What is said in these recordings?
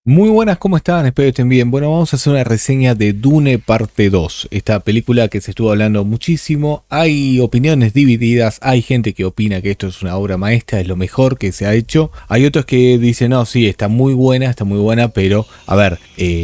Muy buenas, ¿cómo están? Espero que estén bien. Bueno, vamos a hacer una reseña de Dune parte 2, esta película que se estuvo hablando muchísimo. Hay opiniones divididas, hay gente que opina que esto es una obra maestra, es lo mejor que se ha hecho. Hay otros que dicen, no, sí, está muy buena, pero a ver,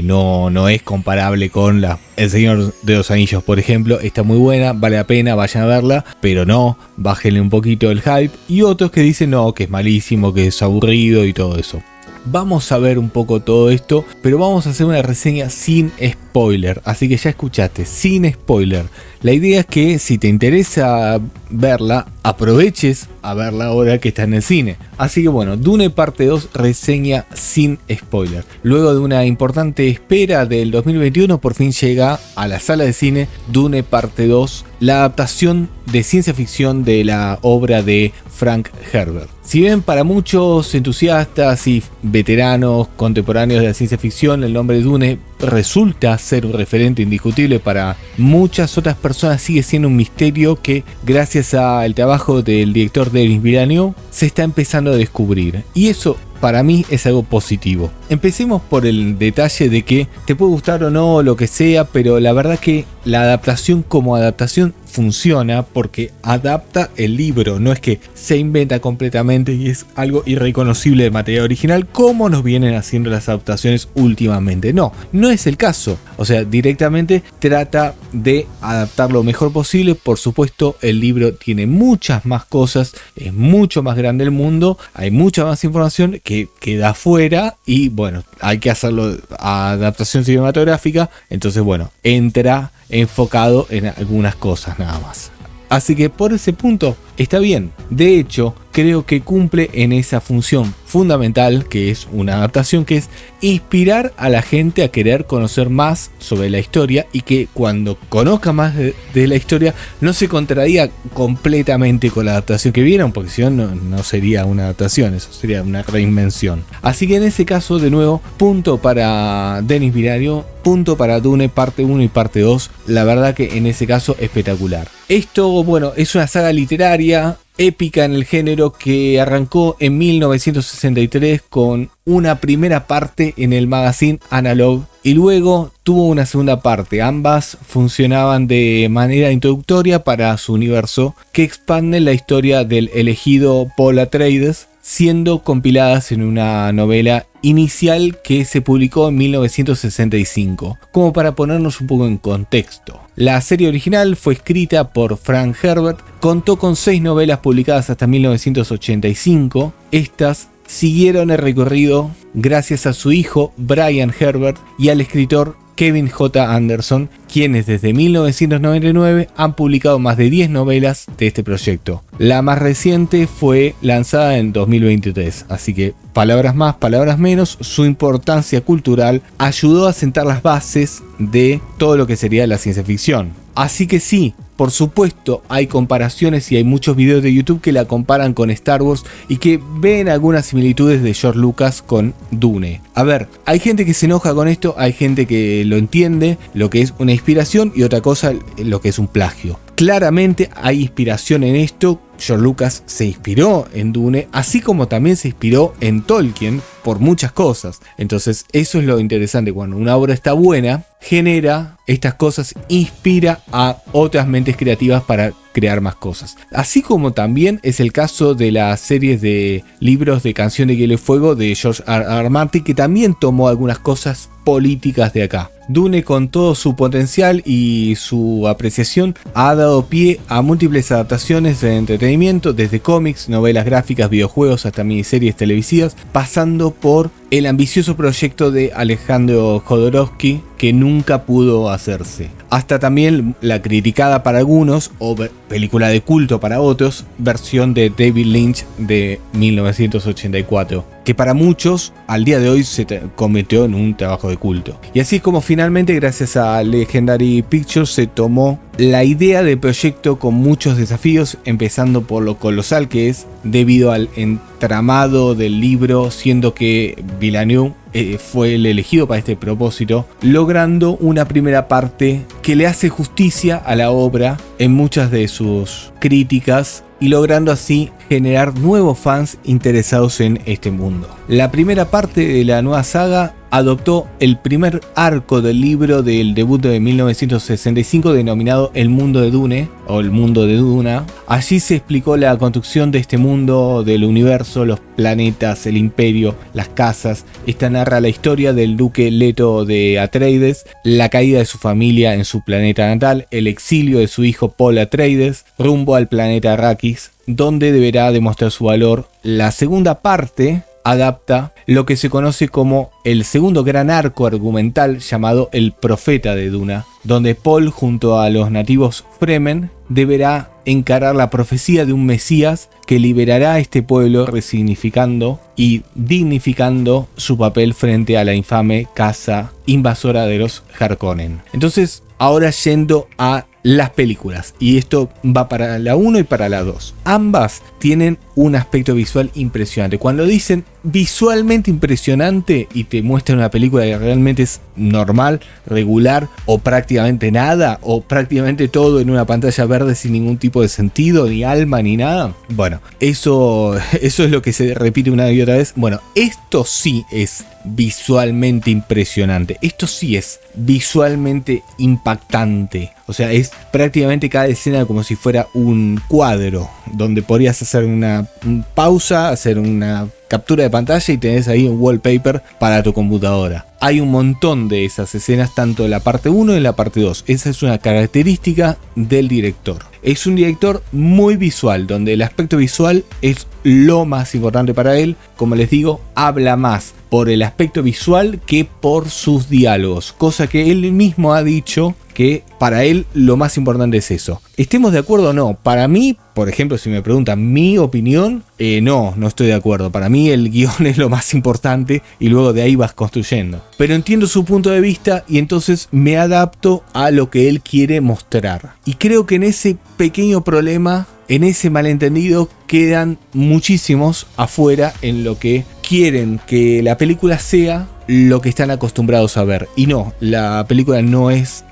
no es comparable con El Señor de los Anillos, por ejemplo. Está muy buena, vale la pena, vayan a verla, pero no, bájenle un poquito el hype. Y otros que dicen, no, que es malísimo, que es aburrido y todo eso. Vamos a ver un poco todo esto, pero vamos a hacer una reseña sin spoiler, así que ya escuchaste, sin spoiler. La idea es que si te interesa verla, aproveches a verla ahora que está en el cine. Así que bueno, Dune parte 2, reseña sin spoiler. Luego de una importante espera del 2021, por fin llega a la sala de cine Dune parte 2, la adaptación de ciencia ficción de la obra de Frank Herbert. Si bien para muchos entusiastas y veteranos contemporáneos de la ciencia ficción el nombre Dune resulta ser un referente indiscutible, para muchas otras personas sigue siendo un misterio que, gracias al trabajo del director Denis Villeneuve, se está empezando a descubrir. Y eso para mí es algo positivo. Empecemos por el detalle de que te puede gustar o no, lo que sea, pero la verdad que la adaptación como adaptación funciona porque adapta el libro, no es que se inventa completamente y es algo irreconocible del material original como nos vienen haciendo las adaptaciones últimamente. No es el caso. O sea, directamente trata de adaptar lo mejor posible. Por supuesto, el libro tiene muchas más cosas, es mucho más grande el mundo, hay mucha más información que queda afuera y bueno, hay que hacerlo a adaptación cinematográfica. Entonces bueno, entra enfocado en algunas cosas nada más. Así que por ese punto está bien. De hecho, creo que cumple en esa función fundamental que es una adaptación, que es inspirar a la gente a querer conocer más sobre la historia y que cuando conozca más de la historia no se contradiga completamente con la adaptación que vieron, porque si no, no sería una adaptación, eso sería una reinvención. Así que en ese caso, de nuevo, punto para Denis Villeneuve, punto para Dune parte 1 y parte 2. La verdad que en ese caso espectacular. Esto, bueno, es una saga literaria épica en el género que arrancó en 1963 con una primera parte en el magazine Analog y luego tuvo una segunda parte. Ambas funcionaban de manera introductoria para su universo, que expande la historia del elegido Paul Atreides, siendo compiladas en una novela inicial que se publicó en 1965. Como para ponernos un poco en contexto, la serie original fue escrita por Frank Herbert, contó con 6 novelas publicadas hasta 1985. Estas siguieron el recorrido gracias a su hijo Brian Herbert y al escritor Kevin J. Anderson, quienes desde 1999 han publicado más de 10 novelas de este proyecto. La más reciente fue lanzada en 2023, así que palabras más, palabras menos, su importancia cultural ayudó a sentar las bases de todo lo que sería la ciencia ficción. Así que sí, por supuesto hay comparaciones y hay muchos videos de YouTube que la comparan con Star Wars y que ven algunas similitudes de George Lucas con Dune. A ver, hay gente que se enoja con esto, hay gente que lo entiende, lo que es una inspiración, y otra cosa lo que es un plagio. Claramente hay inspiración en esto. George Lucas se inspiró en Dune, así como también se inspiró en Tolkien por muchas cosas. Entonces eso es lo interesante, cuando una obra está buena, genera estas cosas, inspira a otras mentes creativas para crear más cosas. Así como también es el caso de las series de libros de Canción de Hielo y Fuego de George R.R. Martin, que también tomó algunas cosas políticas de acá. Dune, con todo su potencial y su apreciación, ha dado pie a múltiples adaptaciones de entretenimiento, desde cómics, novelas gráficas, videojuegos hasta miniseries televisivas, pasando por el ambicioso proyecto de Alejandro Jodorowsky, que nunca pudo hacerse, hasta también la criticada para algunos, o película de culto para otros, versión de David Lynch de 1984, que para muchos al día de hoy se convirtió en un trabajo de culto. Y así como finalmente, gracias a Legendary Pictures, se tomó la idea del proyecto con muchos desafíos, empezando por lo colosal que es debido al entramado del libro, siendo que Villeneuve fue el elegido para este propósito, logrando una primera parte que le hace justicia a la obra en muchas de sus críticas y logrando así generar nuevos fans interesados en este mundo. La primera parte de la nueva saga adoptó el primer arco del libro del debut de 1965 denominado El Mundo de Dune o El Mundo de Duna. Allí se explicó la construcción de este mundo, del universo, los planetas, el imperio, las casas. Esta narra la historia del duque Leto de Atreides, la caída de su familia en su planeta natal, el exilio de su hijo Paul Atreides rumbo al planeta Arrakis, donde deberá demostrar su valor. La segunda parte adapta lo que se conoce como el segundo gran arco argumental llamado El Profeta de Duna, donde Paul junto a los nativos Fremen deberá encarar la profecía de un Mesías que liberará a este pueblo, resignificando y dignificando su papel frente a la infame casa invasora de los Harkonnen. Entonces, ahora yendo a las películas, y esto va para la 1 y para la 2. Ambas tienen un aspecto visual impresionante. Cuando dicen visualmente impresionante y te muestran una película que realmente es normal, regular o prácticamente nada, o prácticamente todo en una pantalla verde sin ningún tipo de sentido, ni alma, ni nada. Bueno, eso es lo que se repite una y otra vez. Bueno, esto sí es visualmente impresionante. Esto sí es visualmente impactante. O sea, es prácticamente cada escena como si fuera un cuadro, donde podrías hacer una pausa, hacer una captura de pantalla y tenés ahí un wallpaper para tu computadora. Hay un montón de esas escenas, tanto en la parte 1 y en la parte 2. Esa es una característica del director. Es un director muy visual, donde el aspecto visual es lo más importante para él. Como les digo, habla más por el aspecto visual que por sus diálogos, cosa que él mismo ha dicho que para él lo más importante es eso. Estemos de acuerdo o no, para mí, por ejemplo, si me preguntan mi opinión, no estoy de acuerdo. Para mí el guión es lo más importante y luego de ahí vas construyendo. Pero entiendo su punto de vista y entonces me adapto a lo que él quiere mostrar. Y creo que en ese pequeño problema, en ese malentendido, quedan muchísimos afuera en lo que quieren que la película sea lo que están acostumbrados a ver. Y no, la película no es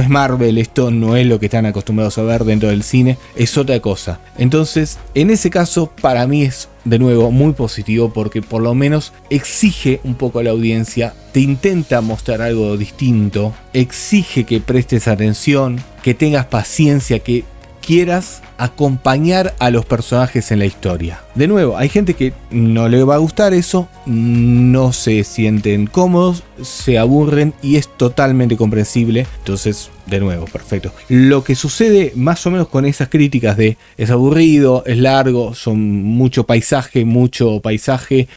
Marvel, esto no es lo que están acostumbrados a ver dentro del cine, es otra cosa. Entonces, en ese caso, para mí es de nuevo muy positivo porque por lo menos exige un poco a la audiencia, te intenta mostrar algo distinto, exige que prestes atención, que tengas paciencia, que quieras acompañar a los personajes en la historia. De nuevo, hay gente que no le va a gustar eso, no se sienten cómodos, se aburren y es totalmente comprensible. Entonces, de nuevo, perfecto. Lo que sucede más o menos con esas críticas de es aburrido, es largo, son mucho paisaje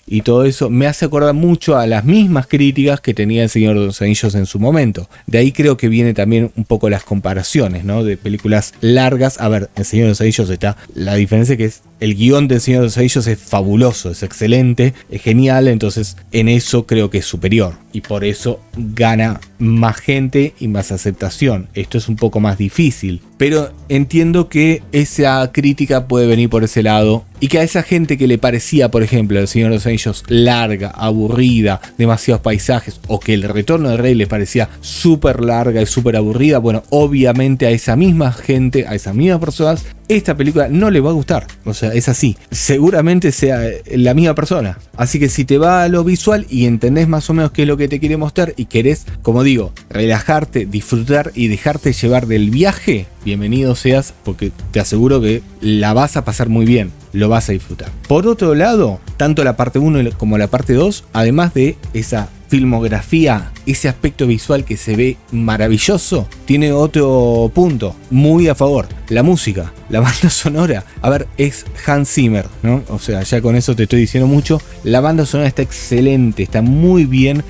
y todo eso, me hace acordar mucho a las mismas críticas que tenía El Señor de los Anillos en su momento. De ahí creo que viene también un poco las comparaciones, ¿no? De películas largas. A ver, El Señor de los Anillos está la diferencia, que es el guión del Señor de los Anillos es fabuloso, es excelente, es genial, entonces en eso creo que es superior y por eso gana más gente y más aceptación. Esto es un poco más difícil, pero entiendo que esa crítica puede venir por ese lado y que a esa gente que le parecía, por ejemplo, El Señor de los Anillos larga, aburrida, demasiados paisajes, o que El Retorno del Rey les parecía súper larga y súper aburrida, bueno, obviamente a esa misma gente, a esas mismas personas, esta película no le va a gustar. O sea, es así. Seguramente sea la misma persona. Así que si te va a lo visual y entendés más o menos qué es lo que te quiere mostrar y querés, como digo, relajarte, disfrutar y dejarte llevar del viaje, bienvenido seas, porque te aseguro que la vas a pasar muy bien, lo vas a disfrutar. Por otro lado, tanto la parte 1 como la parte 2, además de esa filmografía, ese aspecto visual que se ve maravilloso, tiene otro punto muy a favor: la música, la banda sonora. A ver, es Hans Zimmer, ¿no? O sea, ya con eso te estoy diciendo mucho. La banda sonora está excelente, está muy bien,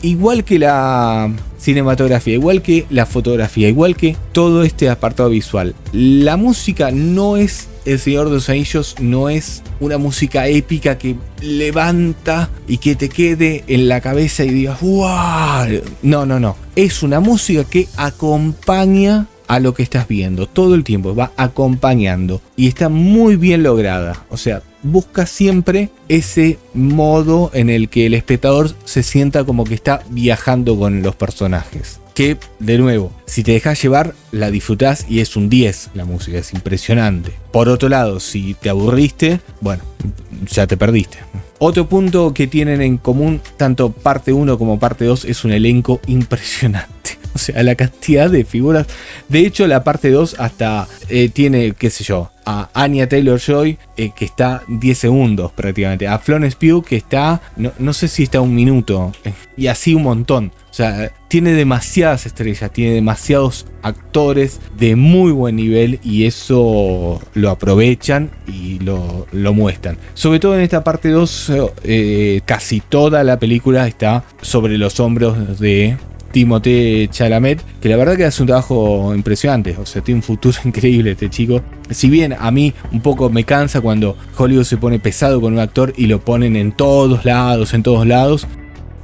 igual que la cinematografía, igual que la fotografía, igual que todo este apartado visual. La música no es El Señor de los Anillos, no es una música épica que levanta y que te quede en la cabeza y digas ¡wow! No. Es una música que acompaña a lo que estás viendo todo el tiempo, va acompañando y está muy bien lograda. O sea, busca siempre ese modo en el que el espectador se sienta como que está viajando con los personajes. Que, de nuevo, si te dejas llevar, la disfrutás y es un 10, la música es impresionante. Por otro lado, si te aburriste, bueno, ya te perdiste. Otro punto que tienen en común, tanto parte 1 como parte 2, es un elenco impresionante. O sea, la cantidad de figuras. De hecho, la parte 2 hasta tiene, qué sé yo, a Anya Taylor-Joy, que está 10 segundos prácticamente. A Florence Pugh, que está, no sé si está un minuto. Y así un montón. O sea, tiene demasiadas estrellas, tiene demasiados actores de muy buen nivel y eso lo aprovechan y lo muestran. Sobre todo en esta parte 2, casi toda la película está sobre los hombros de Timothée Chalamet, que la verdad que hace un trabajo impresionante. O sea, tiene un futuro increíble este chico. Si bien a mí un poco me cansa cuando Hollywood se pone pesado con un actor y lo ponen en todos lados,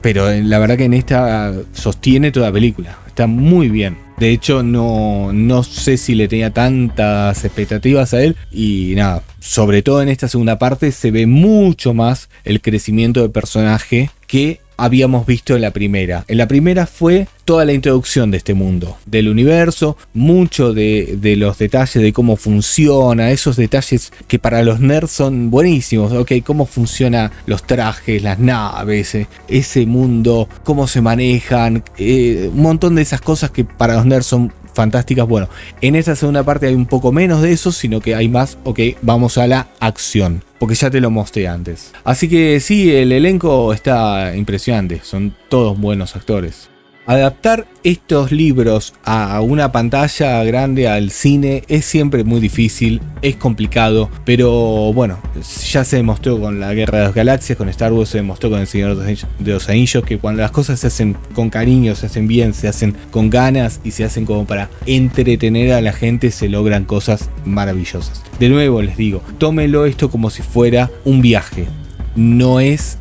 pero la verdad que en esta sostiene toda la película. Está muy bien. De hecho, no sé si le tenía tantas expectativas a él. Y nada, sobre todo en esta segunda parte se ve mucho más el crecimiento del personaje que habíamos visto en la primera. En la primera fue toda la introducción de este mundo, del universo, mucho de los detalles de cómo funciona, esos detalles que para los nerds son buenísimos, ok, cómo funcionan los trajes, las naves, ese mundo, cómo se manejan, un montón de esas cosas que para los nerds son fantásticas. Bueno, en esta segunda parte hay un poco menos de eso, sino que hay más, ok, vamos a la acción, porque ya te lo mostré antes. Así que sí, el elenco está impresionante, son todos buenos actores. Adaptar estos libros a una pantalla grande, al cine, es siempre muy difícil, es complicado, pero bueno, ya se demostró con la Guerra de las Galaxias, con Star Wars, se demostró con El Señor de los Anillos, que cuando las cosas se hacen con cariño, se hacen bien, se hacen con ganas y se hacen como para entretener a la gente, se logran cosas maravillosas. De nuevo les digo, tómelo esto como si fuera un viaje, no es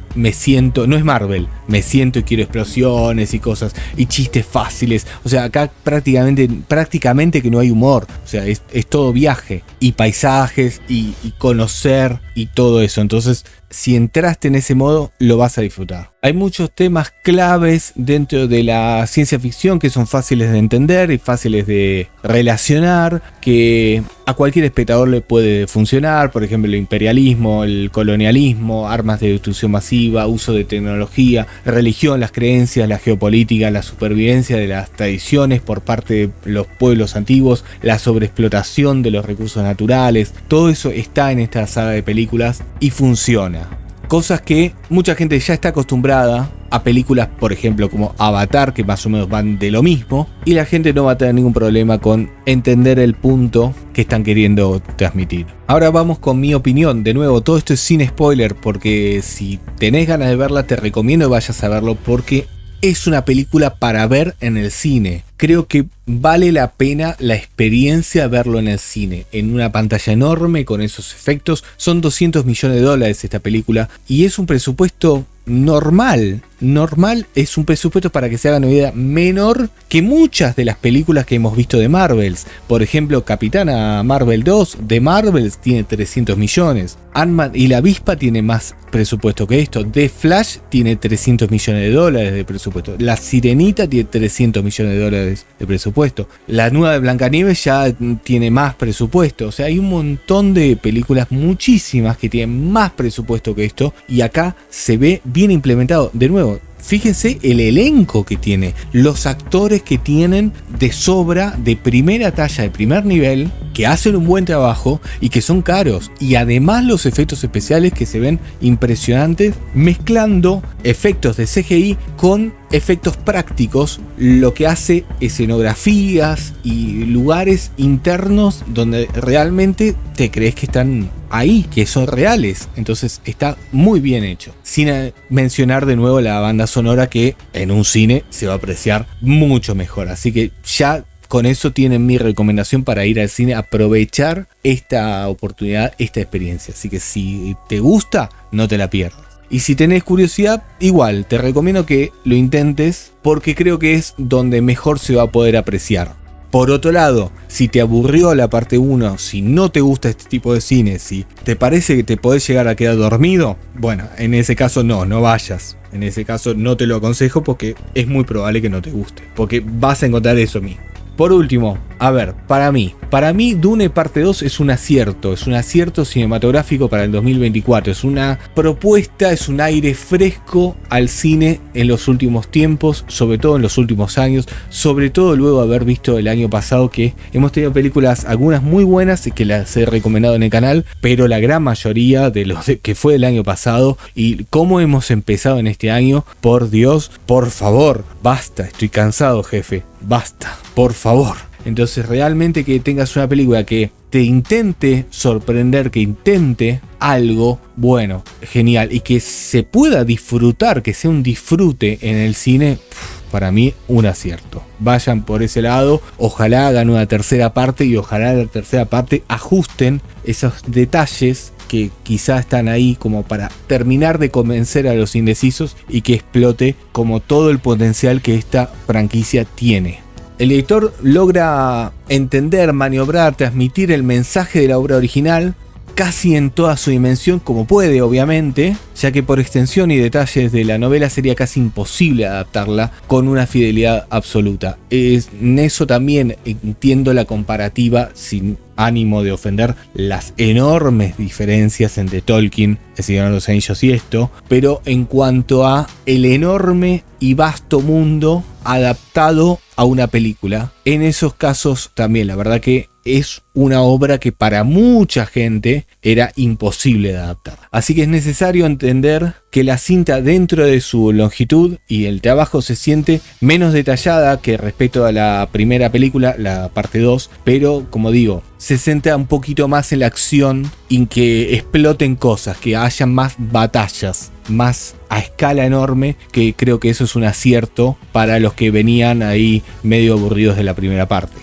Marvel, me siento y quiero explosiones y cosas y chistes fáciles. O sea, acá prácticamente que no hay humor. O sea, es todo viaje y paisajes y conocer y todo eso. Entonces, si entraste en ese modo, lo vas a disfrutar. Hay muchos temas claves dentro de la ciencia ficción que son fáciles de entender y fáciles de relacionar, que a cualquier espectador le puede funcionar. Por ejemplo, el imperialismo, el colonialismo, armas de destrucción masiva, uso de tecnología, religión, las creencias, la geopolítica, la supervivencia de las tradiciones por parte de los pueblos antiguos, la sobreexplotación de los recursos naturales. Todo eso está en esta saga de películas y funciona. Cosas que mucha gente ya está acostumbrada a películas, por ejemplo, como Avatar, que más o menos van de lo mismo, y la gente no va a tener ningún problema con entender el punto que están queriendo transmitir. Ahora vamos con mi opinión. De nuevo, todo esto es sin spoiler, porque si tenés ganas de verla, te recomiendo que vayas a verlo, porque es una película para ver en el cine. Creo que vale la pena la experiencia verlo en el cine, en una pantalla enorme con esos efectos. Son $200 millones esta película y es un presupuesto normal, es un presupuesto, para que se hagan una idea, menor que muchas de las películas que hemos visto de Marvels. Por ejemplo, Capitana Marvel 2 de Marvels tiene 300 millones. Ant-Man y la Avispa tiene más presupuesto que esto. The Flash tiene 300 millones de dólares de presupuesto. La Sirenita tiene 300 millones de dólares de presupuesto. La nueva de Blancanieves ya tiene más presupuesto. O sea, hay un montón de películas, muchísimas, que tienen más presupuesto que esto, y acá se ve bien implementado. De nuevo, fíjense el elenco que tiene, los actores que tienen de sobra, de primera talla, de primer nivel, que hacen un buen trabajo y que son caros. Y además los efectos especiales que se ven impresionantes, mezclando efectos de CGI con efectos prácticos, lo que hace escenografías y lugares internos donde realmente te crees que están ahí, que son reales. Entonces está muy bien hecho. Sin mencionar de nuevo la banda sonora, que en un cine se va a apreciar mucho mejor. Así que ya con eso tienen mi recomendación para ir al cine, aprovechar esta oportunidad, esta experiencia. Así que si te gusta, no te la pierdas. Y si tenés curiosidad, igual te recomiendo que lo intentes, porque creo que es donde mejor se va a poder apreciar. Por otro lado, si te aburrió la parte 1, si no te gusta este tipo de cine, si te parece que te podés llegar a quedar dormido, bueno, en ese caso no vayas. En ese caso no te lo aconsejo porque es muy probable que no te guste, porque vas a encontrar eso mismo. Por último, a ver, para mí Dune parte 2 es un acierto cinematográfico para el 2024, es una propuesta, es un aire fresco al cine en los últimos tiempos, sobre todo en los últimos años, sobre todo luego de haber visto el año pasado que hemos tenido películas, algunas muy buenas y que las he recomendado en el canal, pero la gran mayoría de los que fue el año pasado y cómo hemos empezado en este año, por Dios, por favor, basta, estoy cansado, jefe, basta, por favor. Entonces realmente que tengas una película que te intente sorprender, que intente algo bueno, genial, y que se pueda disfrutar, que sea un disfrute en el cine, para mí un acierto. Vayan por ese lado, ojalá hagan una tercera parte y ojalá en la tercera parte ajusten esos detalles que quizá están ahí como para terminar de convencer a los indecisos y que explote como todo el potencial que esta franquicia tiene. El director logra entender, maniobrar, transmitir el mensaje de la obra original casi en toda su dimensión como puede, obviamente, ya que por extensión y detalles de la novela sería casi imposible adaptarla con una fidelidad absoluta. En eso también entiendo la comparativa, sin ánimo de ofender, las enormes diferencias entre Tolkien, El Señor de los Anillos y esto, pero en cuanto a el enorme y vasto mundo adaptado a una película, en esos casos también la verdad que es una obra que para mucha gente era imposible de adaptar. Así que es necesario entender que la cinta, dentro de su longitud y el trabajo, se siente menos detallada que respecto a la primera película, la parte 2, pero como digo, se centra un poquito más en la acción y en que exploten cosas, que haya más batallas, más a escala enorme, que creo que eso es un acierto para los que venían ahí medio aburridos de la primera parte.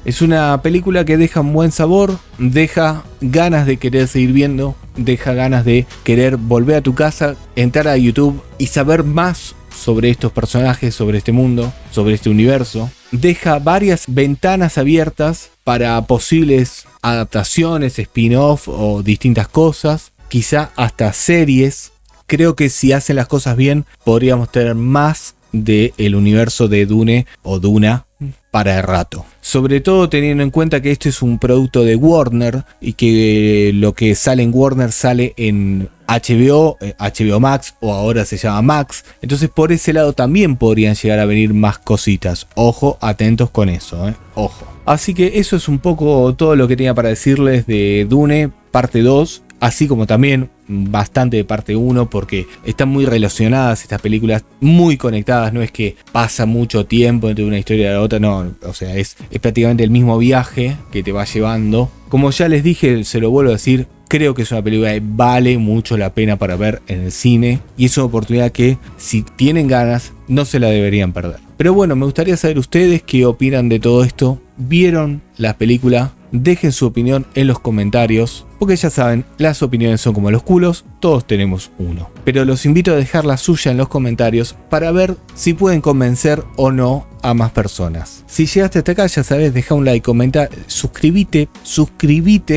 Es una película que deja un buen sabor, deja ganas de querer seguir viendo, deja ganas de querer volver a tu casa, entrar a YouTube y saber más sobre estos personajes, sobre este mundo, sobre este universo. Deja varias ventanas abiertas para posibles adaptaciones, spin-off o distintas cosas, quizá hasta series. Creo que si hacen las cosas bien podríamos tener más del universo de Dune o Duna para el rato. Sobre todo teniendo en cuenta que este es un producto de Warner y que lo que sale en Warner sale en HBO, HBO Max, o ahora se llama Max. Entonces por ese lado también podrían llegar a venir más cositas. Ojo, atentos con eso, ojo. Así que eso es un poco todo lo que tenía para decirles de Dune parte 2. Así como también bastante de parte 1, porque están muy relacionadas estas películas, muy conectadas. No es que pasa mucho tiempo entre una historia y la otra, no, o sea, es prácticamente el mismo viaje que te va llevando. Como ya les dije, se lo vuelvo a decir, creo que es una película que vale mucho la pena para ver en el cine, y es una oportunidad que, si tienen ganas, no se la deberían perder. Pero bueno, me gustaría saber ustedes qué opinan de todo esto. ¿Vieron la película? Dejen su opinión en los comentarios, porque ya saben, las opiniones son como los culos, todos tenemos uno. Pero los invito a dejar la suya en los comentarios para ver si pueden convencer o no a más personas. Si llegaste hasta acá, ya sabes, deja un like, comenta, suscríbete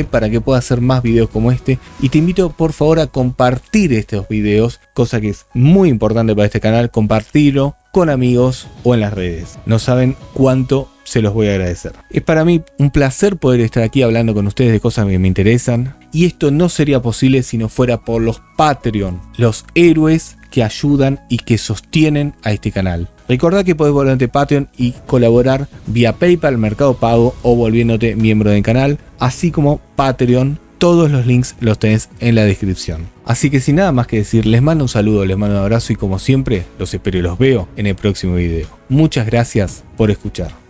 para que pueda hacer más videos como este. Y te invito por favor a compartir estos videos, cosa que es muy importante para este canal, compartirlo con amigos o en las redes. No saben cuánto se los voy a agradecer. Es para mí un placer poder estar aquí hablando con ustedes de cosas que me interesan, y esto no sería posible si no fuera por los Patreon, los héroes que ayudan y que sostienen a este canal. Recordá que podés volverte Patreon y colaborar vía PayPal, Mercado Pago o volviéndote miembro del canal, así como Patreon. Todos los links los tenés en la descripción. Así que sin nada más que decir, les mando un saludo, les mando un abrazo y como siempre, los espero y los veo en el próximo video. Muchas gracias por escuchar.